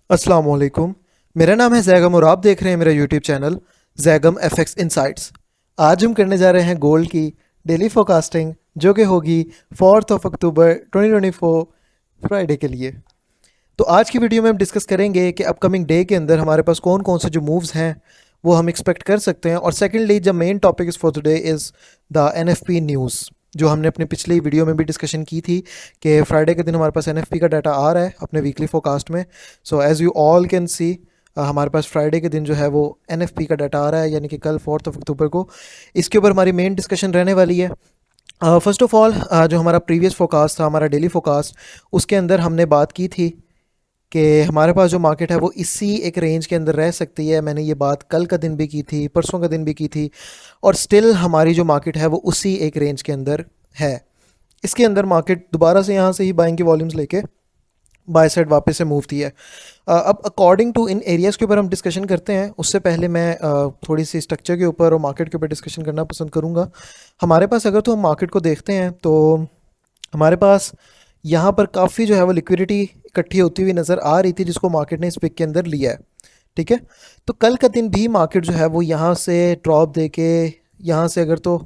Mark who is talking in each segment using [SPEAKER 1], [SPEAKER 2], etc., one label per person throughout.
[SPEAKER 1] अस्सलाम वालेकुम। मेरा नाम है जैगम और आप देख रहे हैं मेरा YouTube channel Zaigham FX insights. आज हम करने जा रहे हैं गोल्ड की डेली फोरकास्टिंग जो कि होगी 4 अक्टूबर 2024 फ्राइडे के लिए। तो आज की वीडियो में हम डिस्कस करेंगे कि अपकमिंग डे के अंदर हमारे पास कौन कौन से जो मूव्स हैं वो हम एक्सपेक्ट कर सकते हैं। और secondly the main topic is for today is the NFP news, जो हमने अपने पिछली वीडियो में भी डिस्कशन की थी कि फ्राइडे के दिन हमारे पास एनएफपी का डाटा आ रहा है अपने वीकली फोरकास्ट में। So as you all can see हमारे पास फ्राइडे के दिन जो है वो एनएफपी का डाटा आ रहा है, यानी कि कल 4 अक्टूबर को। इसके ऊपर हमारी मेन डिस्कशन रहने वाली है। फर्स्ट ऑफ ऑल जो हमारा प्रीवियस फोरकास्ट था, हमारा डेली फोरकास्ट, उसके अंदर हमने बात की थी कि हमारे पास जो मार्केट है वो इसी एक रेंज के अंदर रह सकती है। मैंने ये बात कल का दिन भी की थी, परसों का दिन भी की थी, और स्टिल हमारी जो मार्केट है वो उसी एक रेंज के अंदर है। इसके अंदर मार्केट दोबारा से यहाँ से ही बाइंग की वॉल्यूम्स लेके बाय साइड वापस से मूव थी है। अब अकॉर्डिंग टू इन एरियाज़ के ऊपर हम डिस्कशन करते हैं। उससे पहले मैं थोड़ी सी स्ट्रक्चर के ऊपर और मार्केट के ऊपर डिस्कशन करना पसंद करूँगा। हमारे पास अगर तो हम मार्केट को देखते हैं तो हमारे पास यहाँ पर काफ़ी जो है वो लिक्विडिटी इकट्ठी होती हुई नज़र आ रही थी, जिसको मार्केट ने इस वीक के अंदर लिया है। ठीक है, तो कल का दिन भी मार्केट जो है वो यहाँ से ड्रॉप दे के यहाँ से अगर तो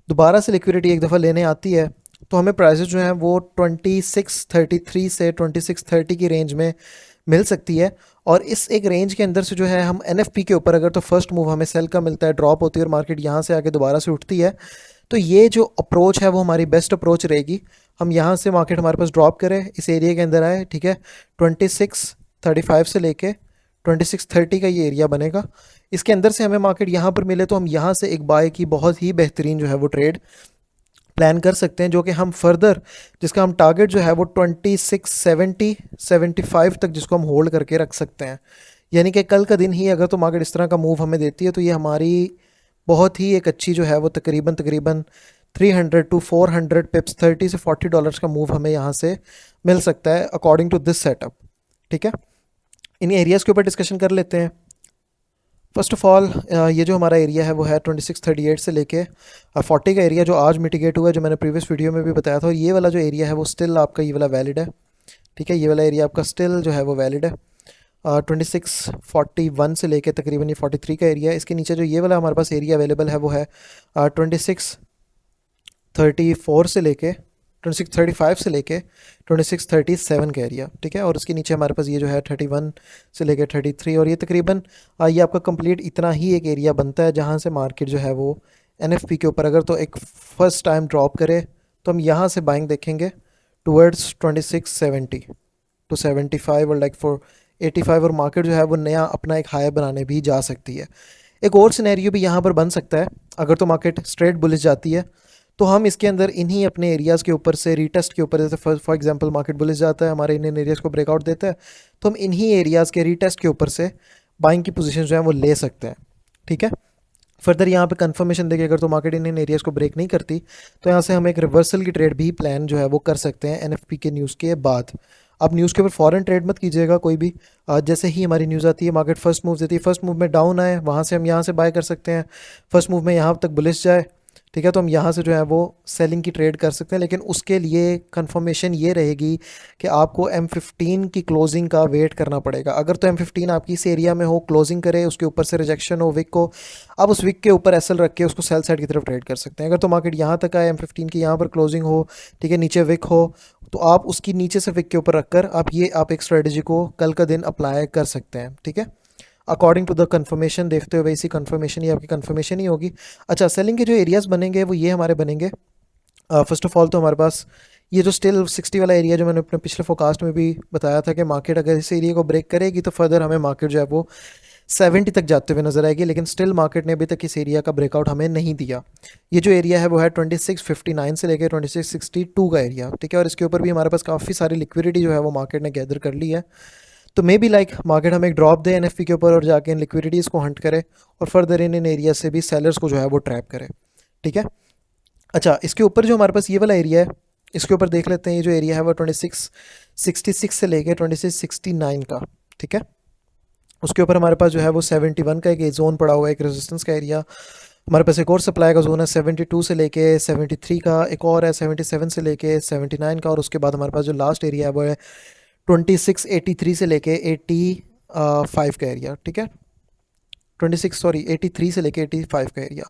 [SPEAKER 1] दोबारा से लिक्विडिटी एक दफ़ा लेने आती है तो हमें प्राइसेस जो हैं वो 2633 से 2630 की रेंज में मिल सकती है। और इस एक रेंज के अंदर से जो है हम एनएफपी के ऊपर अगर तो फर्स्ट मूव हमें सेल का मिलता है, ड्रॉप होती है और मार्केट यहाँ से आके दोबारा से उठती है, तो ये जो अप्रोच है वो हमारी बेस्ट अप्रोच रहेगी। हम यहाँ से मार्केट हमारे पास ड्रॉप करे, इस एरिया के अंदर आए, ठीक है, 2635 से लेके 2630 का ये एरिया बनेगा। इसके अंदर से हमें मार्केट यहाँ पर मिले तो हम यहाँ से एक बाय की बहुत ही बेहतरीन जो है वो ट्रेड प्लान कर सकते हैं, जो कि हम फर्दर जिसका हम टारगेट जो है वो 2670-75 तक जिसको हम होल्ड करके रख सकते हैं। यानी कि कल का दिन ही अगर तो मार्केट इस तरह का मूव हमें देती है तो ये हमारी बहुत ही एक अच्छी जो है वो तकरीबन तकरीबन 300 टू 400 पिप्स, $30 से $40 का मूव हमें यहाँ से मिल सकता है अकॉर्डिंग टू दिस सेटअप। ठीक है, इन एरियाज़ के ऊपर डिस्कशन कर लेते हैं। फर्स्ट ऑफ ऑल ये जो हमारा एरिया है वो है 2638 से लेके 40 का एरिया, जो आज मिटिगेट हुआ है, जो मैंने प्रीवियस वीडियो में भी बताया था। और ये वाला जो एरिया है वो स्टिल आपका ये वाला वैलिड है। ठीक है, ये वाला एरिया आपका स्टिल जो है वो वैलिड है। 2641 से लेके तकरीबन ये 43 का एरिया है। इसके नीचे जो ये वाला हमारे पास एरिया अवेलेबल है वो है 2634 से लेके 2635 से लेके 2637 का एरिया। ठीक है, और उसके नीचे हमारे पास ये जो है 31 से लेके 33, और ये तकरीबन ये आपका कंप्लीट इतना ही एक एरिया बनता है जहाँ से मार्केट जो है वो एनएफपी के ऊपर अगर तो एक फर्स्ट टाइम ड्रॉप करे तो हम यहाँ से बाइंग देखेंगे टूवर्ड्स 2670 टू 75 और लाइक फॉर 85, और मार्केट जो है वो नया अपना एक हाई बनाने भी जा सकती है। एक और सिनेरियो भी यहाँ पर बन सकता है, अगर तो मार्केट स्ट्रेट बुलिश जाती है तो हम इसके अंदर इन्हीं अपने एरियाज़ के ऊपर से रीटेस्ट के ऊपर, जैसे फॉर एग्जांपल मार्केट बुलिश जाता है, हमारे इन एरियाज़ को ब्रेकआउट देता है, तो हम इन्हीं एरियाज़ के रीटेस्ट के ऊपर से बाइंग की पोजीशन जो है वो ले सकते हैं। ठीक है, फर्दर यहाँ पे कंफर्मेशन देके अगर तो मार्केट इन एरियाज़ को ब्रेक नहीं करती तो यहाँ से हम एक रिवर्सल की ट्रेड भी प्लान जो है वो कर सकते हैं एनएफपी के न्यूज़ के बाद। आप न्यूज़ के ऊपर फ़ौरन ट्रेड मत कीजिएगा कोई भी। जैसे ही हमारी न्यूज़ आती है, मार्केट फर्स्ट मूव देती है, फर्स्ट मूव में डाउन आए, वहाँ से हम यहाँ से बाय कर सकते हैं। फर्स्ट मूव में यहाँ तक बुलिश जाए, ठीक है, तो हम यहाँ से जो है वो सेलिंग की ट्रेड कर सकते हैं। लेकिन उसके लिए कंफर्मेशन ये रहेगी कि आपको M15 की क्लोजिंग का वेट करना पड़ेगा। अगर तो M15 आपकी इस एरिया में हो, क्लोजिंग करे, उसके ऊपर से रिजेक्शन हो विक को, आप उस विक के ऊपर एसएल रख के उसको सेल साइड की तरफ ट्रेड कर सकते हैं। अगर तो मार्केट यहाँ तक आए, M15 की यहाँ पर क्लोजिंग हो, ठीक है, नीचे विक हो, तो आप उसकी नीचे से विक के ऊपर रखकर आप एक स्ट्रेटजी को कल का दिन अप्लाई कर सकते हैं। ठीक है, अकॉर्डिंग टू द कंफर्मेशन देखते हुए इसी कंफर्मेशन, ये आपकी कंफर्मेशन ही होगी। अच्छा, सेलिंग के जो एरियाज़ बनेंगे वो ये हमारे बनेंगे। फर्स्ट ऑफ ऑल तो हमारे पास ये जो स्टिल 60 वाला एरिया, जो मैंने अपने पिछले फोरकास्ट में भी बताया था कि मार्केट अगर इस एरिया को ब्रेक करेगी तो फर्दर हमें मार्केट जो है वो 70 तक जाते हुए नजर आएगी। लेकिन स्टिल मार्केट ने अभी तक इस एरिया का ब्रेकआउट हमें नहीं दिया। ये जो एरिया है वो है 2659 से लेकर 2662 का एरिया। ठीक है, और इसके ऊपर भी हमारे पास काफ़ी सारी लिक्विडिटी जो है वो मार्केट ने गैदर कर ली है। तो मे बी लाइक मार्केट हमें एक ड्रॉप दे एनएफपी के ऊपर और जाके इन लिक्विडिटीज़ को हंट करे और फर्दर इन एरिया से भी सेलर्स को जो है वो ट्रैप करे। ठीक है, अच्छा, इसके ऊपर जो हमारे पास ये वाला एरिया है, इसके ऊपर देख लेते हैं। ये जो एरिया है वो 2666 से लेके 2669 का। ठीक है, उसके ऊपर हमारे पास जो है वो 71 का एक जोन पड़ा हुआ है, एक रेजिस्टेंस का एरिया। हमारे पास एक और सप्लाई का जोन है 72 से लेके 73 का, एक और है 77 से लेके 79 का, और उसके बाद हमारे पास जो लास्ट एरिया है वो है 2683 से लेके 85 का एरिया, ठीक है, 83 से लेके 85 का एरिया।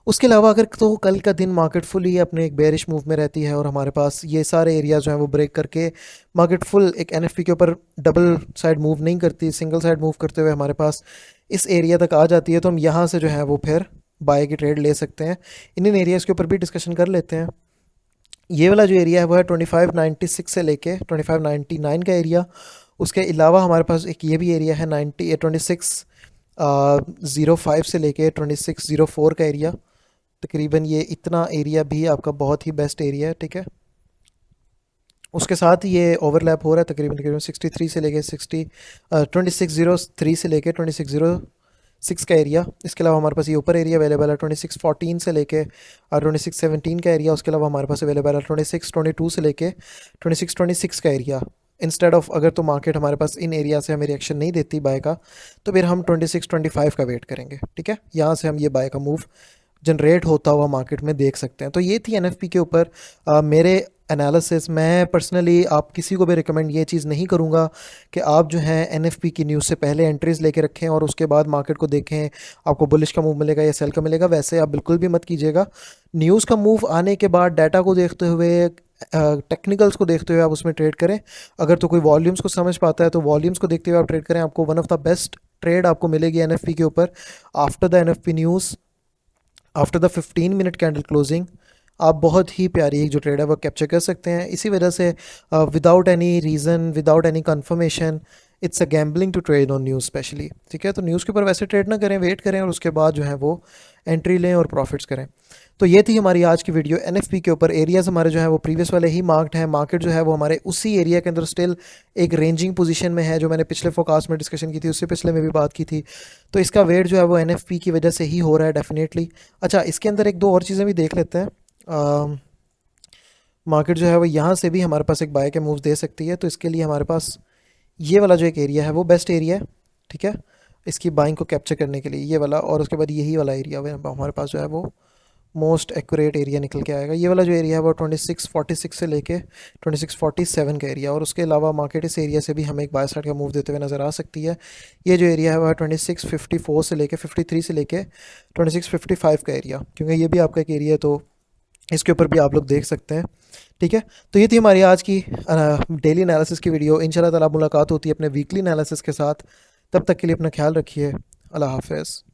[SPEAKER 1] उसके अलावा अगर तो कल का दिन मार्केट फुली अपने एक बेरिश मूव में रहती है और हमारे पास ये सारे एरिया जो हैं वो ब्रेक करके मार्केट फुल एक एनएफपी के ऊपर डबल साइड मूव नहीं करती, सिंगल साइड मूव करते हुए हमारे पास इस एरिया तक आ जाती है, तो हम यहाँ से जो है वो फिर बाय की ट्रेड ले सकते हैं। इन एरियाज़ के ऊपर भी डिस्कशन कर लेते हैं। ये वाला जो एरिया है वो है 2596 से लेके 2599 का एरिया। उसके अलावा हमारे पास एक ये भी एरिया है 2605 से लेके 2604 का एरिया। तकरीबन ये इतना एरिया भी आपका बहुत ही बेस्ट एरिया है, ठीक है। उसके साथ ये ओवरलैप हो रहा है तकरीबन 63 से लेके 2603 से लेके 2606 का एरिया। इसके अलावा हमारे पास ये ऊपर एरिया अवेलेबल है 2614 से लेके 2617 का एरिया। उसके अलावा हमारे पास अवेलेबल है 2622 से लेके 2626 का एरिया। इंस्टेड ऑफ अगर तो मार्केट हमारे पास इन एरिया से हमें रिएक्शन नहीं देती बाय का, तो फिर हम 2625 का वेट करेंगे, ठीक है। यहाँ से हम ये बाय का मूव जनरेट होता हुआ मार्केट में देख सकते हैं। तो ये थी एनएफपी के ऊपर मेरे एनालिसिस। मैं पर्सनली आप किसी को भी रिकमेंड ये चीज़ नहीं करूँगा कि आप जो है एनएफपी की न्यूज़ से पहले एंट्रीज़ लेके रखें और उसके बाद मार्केट को देखें आपको बुलिश का मूव मिलेगा या सेल का मिलेगा। वैसे आप बिल्कुल भी मत कीजिएगा। न्यूज़ का मूव आने के बाद डाटा को देखते हुए, टेक्निकल्स को देखते हुए आप उसमें ट्रेड करें। अगर तो कोई वॉल्यूम्स को समझ पाता है तो वॉल्यूम्स को देखते हुए आप ट्रेड करें। आपको one of the best trade आपको मिलेगी एनएफपी के ऊपर after the NFP news, after the 15 minute candle closing. आप बहुत ही प्यारी एक जो ट्रेड है वो कैप्चर कर सकते हैं। इसी वजह से without any reason, without any confirmation, it's a gambling to trade on news specially, ठीक है। तो न्यूज़ के ऊपर वैसे ट्रेड ना करें, वेट करें और उसके बाद जो है वो एंट्री लें और प्रॉफिट्स करें। तो ये थी हमारी आज की वीडियो एनएफपी के ऊपर। एरियाज़ हमारे जो है वो प्रीवियस वाले ही मार्क्ड हैं। मार्केट जो है वो हमारे उसी एरिया के अंदर स्टिल एक रेंजिंग पोजीशन में है, जो मैंने पिछले फोकास्ट में डिस्कशन की थी, उससे पिछले में भी बात की थी। तो इसका वेट जो है वो एनएफपी की वजह से ही हो रहा है डेफिनेटली। अच्छा, इसके अंदर एक दो और चीज़ें भी देख लेते हैं। मार्केट जो है वो यहाँ से भी हमारे पास एक बाय के मूव्स दे सकती है। तो इसके लिए हमारे पास ये वाला जो एक एरिया है वो बेस्ट एरिया है, ठीक है, इसकी बाइंग को कैप्चर करने के लिए ये वाला। और उसके बाद यही वाला एरिया हमारे पास जो है वो मोस्ट एक्यूरेट एरिया निकल के आएगा। ये वाला जो एरिया है वो 2646 से लेके 2647 का एरिया। और उसके अलावा मार्केट इस एरिया से भी हमें एक बाय साइड का मूव देते हुए नज़र आ सकती है। ये जो एरिया है वह 2654 से लेके 53 से लेके 2655 का एरिया, क्योंकि ये भी आपका एक एरिया है तो इसके ऊपर भी आप लोग देख सकते हैं, ठीक है। तो ये थी हमारी आज की डेली एनालिसिस की वीडियो। इंशाल्लाह ताला मुलाकात होती है अपने वीकली एनालिसिस के साथ। तब तक के लिए अपना ख्याल रखिए। अल्लाह हाफ़िज़।